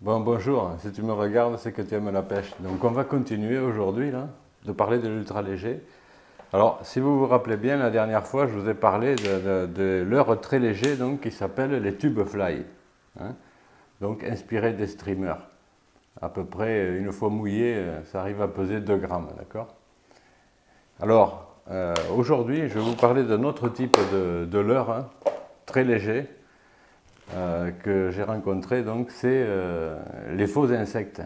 Bon, bonjour, si tu me regardes, c'est que tu aimes la pêche. Donc on va continuer aujourd'hui là, de parler de l'ultra léger. Alors, si vous vous rappelez bien, la dernière fois, je vous ai parlé de leurre très léger donc, qui s'appelle les tube fly, hein, donc inspiré des streamers. À peu près, une fois mouillé, ça arrive à peser 2 grammes, d'accord? Alors, aujourd'hui, je vais vous parler d'un autre type de leurre, hein, très léger, que j'ai rencontré, donc c'est les faux insectes.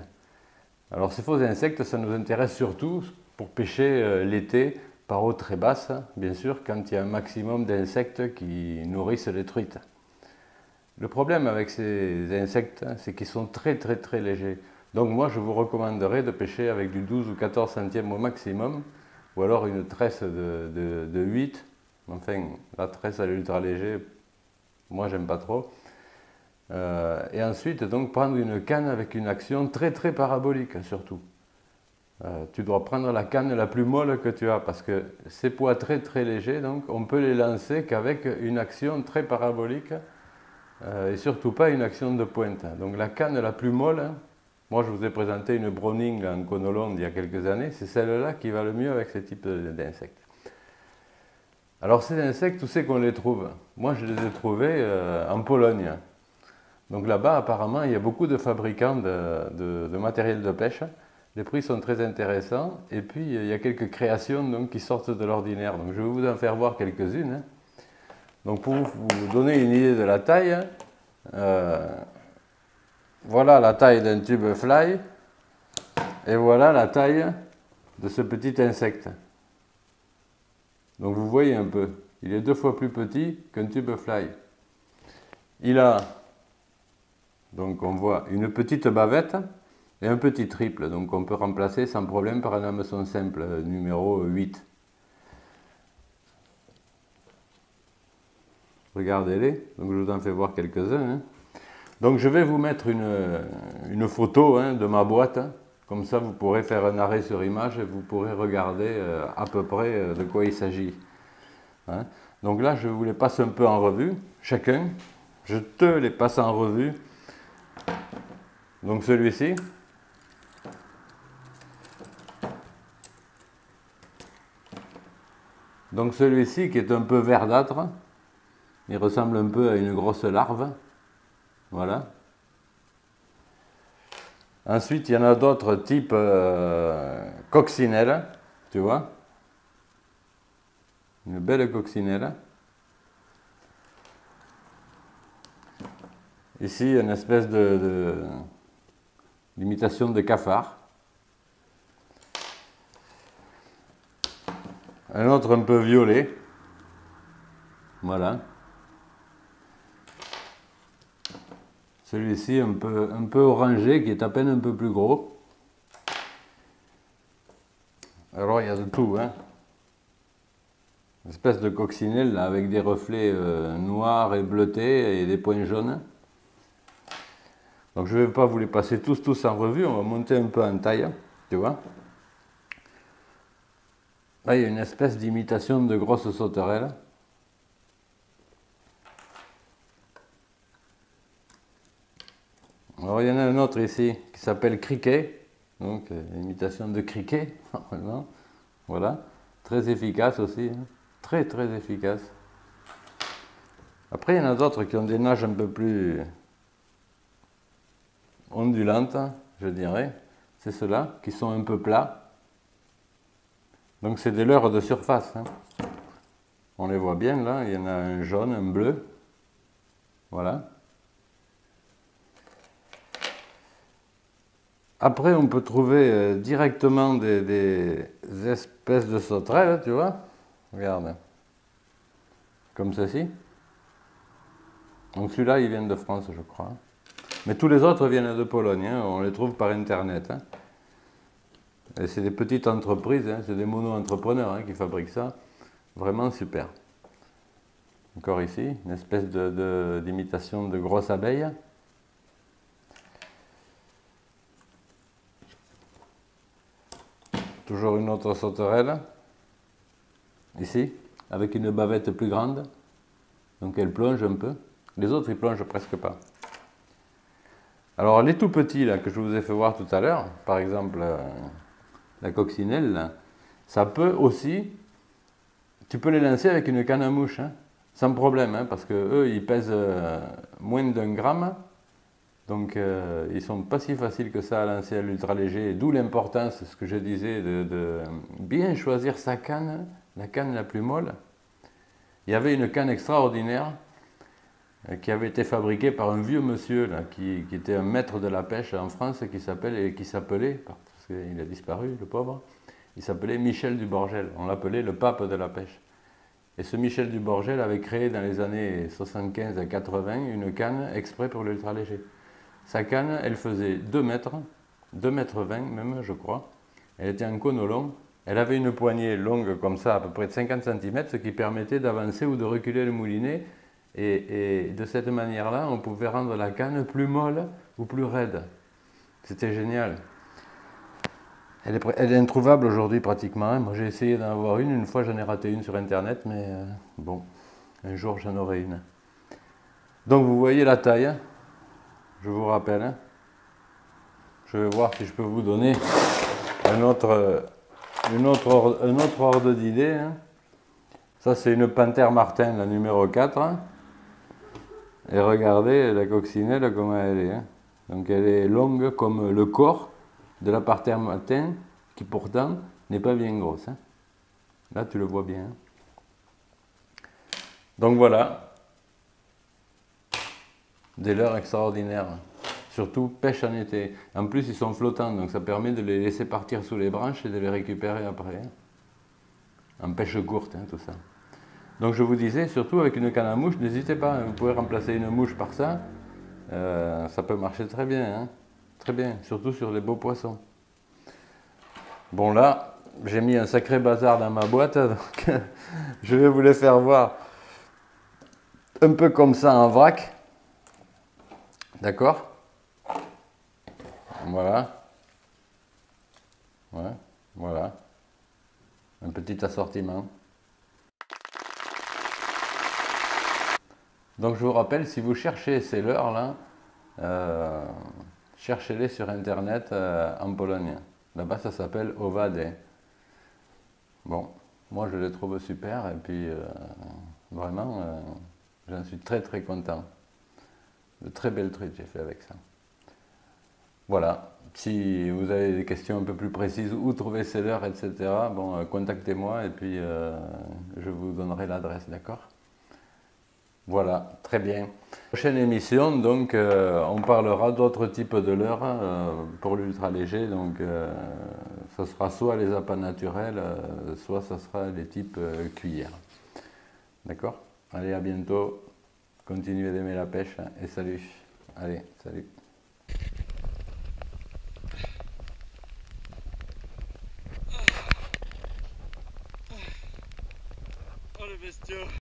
Alors ces faux insectes, ça nous intéresse surtout pour pêcher l'été par eau très basse, bien sûr, quand il y a un maximum d'insectes qui nourrissent les truites. Le problème avec ces insectes, c'est qu'ils sont très très très légers. Donc moi, je vous recommanderais de pêcher avec du 12 ou 14 centièmes au maximum, ou alors une tresse de 8. Enfin, la tresse à l'ultra léger, moi j'aime pas trop. Et ensuite, donc, prendre une canne avec une action très très parabolique surtout. Tu dois prendre la canne la plus molle que tu as parce que ces poids très très légers, donc, on peut les lancer qu'avec une action très parabolique et surtout pas une action de pointe. Donc la canne la plus molle, hein, moi je vous ai présenté une Browning en Conolone il y a quelques années, c'est celle-là qui va le mieux avec ce type d'insectes. Alors ces insectes, où c'est qu'on les trouve? Moi je les ai trouvés en Pologne. Donc là-bas, apparemment, il y a beaucoup de fabricants de matériel de pêche. Les prix sont très intéressants. Et puis, il y a quelques créations donc, qui sortent de l'ordinaire. Donc, je vais vous en faire voir quelques-unes, hein. Donc, pour vous donner une idée de la taille, voilà la taille d'un tube fly. Et voilà la taille de ce petit insecte. Donc, vous voyez un peu. Il est 2 fois plus petit qu'un tube fly. Il a Donc on voit une petite bavette et un petit triple, donc on peut remplacer sans problème par un hameçon simple numéro 8. Regardez-les, donc je vous en fais voir quelques-uns, hein. Donc je vais vous mettre une photo, hein, de ma boîte, comme ça vous pourrez faire un arrêt sur image et vous pourrez regarder à peu près de quoi il s'agit, hein. Donc là je vous les passe un peu en revue, chacun, je te les passe en revue. Donc celui-ci, qui est un peu verdâtre, il ressemble un peu à une grosse larve, voilà. Ensuite, il y en a d'autres type coccinelle, tu vois, une belle coccinelle. Ici, une espèce d'imitation de cafard. Un autre un peu violet, voilà. Celui-ci un peu orangé, qui est à peine un peu plus gros. Alors il y a de tout, hein. Une espèce de coccinelle là, avec des reflets noirs et bleutés et des points jaunes. Donc je ne vais pas vous les passer tous en revue, on va monter un peu en taille, tu vois. Là il y a une espèce d'imitation de grosse sauterelle. Alors il y en a un autre ici qui s'appelle criquet, donc imitation de criquet, normalement. Voilà, très efficace aussi, hein. Très très efficace. Après il y en a d'autres qui ont des nages un peu plus ondulantes, je dirais. C'est ceux-là qui sont un peu plats. Donc c'est des leurres de surface, hein. On les voit bien là, il y en a un jaune, un bleu. Voilà. Après, on peut trouver directement des espèces de sauterelles, tu vois. Regarde. Comme ceci. Donc celui-là, il vient de France, je crois. Mais tous les autres viennent de Pologne, hein. On les trouve par Internet, hein. Et c'est des petites entreprises, hein. C'est des mono-entrepreneurs, hein, qui fabriquent ça. Vraiment super. Encore ici, une espèce d'imitation de grosse abeille. Toujours une autre sauterelle, ici, avec une bavette plus grande. Donc elle plonge un peu. Les autres, ils plongent presque pas. Alors les tout petits là, que je vous ai fait voir tout à l'heure, par exemple la coccinelle, là, ça peut aussi, tu peux les lancer avec une canne à mouche, hein, sans problème, hein, parce que eux ils pèsent moins d'1 gramme, donc ils sont pas si faciles que ça à lancer à l'ultra léger, d'où l'importance, ce que je disais, de bien choisir sa canne, la canne la plus molle. Il y avait une canne extraordinaire qui avait été fabriquée par un vieux monsieur là, qui était un maître de la pêche en France qui s'appelait, parce qu'il a disparu le pauvre, il s'appelait Michel Duborgel, on l'appelait le pape de la pêche. Et ce Michel Duborgel avait créé dans les années 75 à 80 une canne exprès pour l'ultra léger. Sa canne, elle faisait 2 mètres, 2 mètres 20 même je crois, elle était en cône long. Elle avait une poignée longue comme ça, à peu près de 50 cm, ce qui permettait d'avancer ou de reculer le moulinet. Et de cette manière-là, on pouvait rendre la canne plus molle ou plus raide. C'était génial. Elle est introuvable aujourd'hui pratiquement. Moi j'ai essayé d'en avoir une fois j'en ai raté une sur internet, mais bon, un jour j'en aurai une. Donc vous voyez la taille, hein, je vous rappelle. Hein. Je vais voir si je peux vous donner un autre ordre d'idée. Hein. Ça c'est une Panthère Martin, la numéro 4. Hein. Et regardez la coccinelle comment elle est. Hein. Donc elle est longue comme le corps de la Panthère Martin, qui pourtant n'est pas bien grosse. Hein. Là tu le vois bien. Hein. Donc voilà, des leurres extraordinaires. Surtout pêche en été. En plus ils sont flottants, donc ça permet de les laisser partir sous les branches et de les récupérer après. Hein. En pêche courte, hein, tout ça. Donc je vous disais, surtout avec une canne à mouche, n'hésitez pas, vous pouvez remplacer une mouche par ça. Ça peut marcher très bien, hein, très bien, surtout sur les beaux poissons. Bon là, j'ai mis un sacré bazar dans ma boîte, donc je vais vous les faire voir un peu comme ça en vrac. D'accord? Voilà. Ouais, voilà. Un petit assortiment. Donc je vous rappelle, si vous cherchez ces leurres-là, cherchez-les sur internet en Pologne. Là-bas ça s'appelle owady. Bon, moi je les trouve super et puis vraiment j'en suis très très content. De très belles trucs j'ai fait avec ça. Voilà, si vous avez des questions un peu plus précises, où trouver ces leurres, etc., bon, contactez-moi et puis je vous donnerai l'adresse, d'accord? Voilà, très bien. Prochaine émission, donc, on parlera d'autres types de leurres pour l'ultra léger. Donc, ce sera soit les appâts naturels, soit ce sera les types cuillères. D'accord? Allez, à bientôt. Continuez d'aimer la pêche et salut. Allez, salut. Oh le bestiau.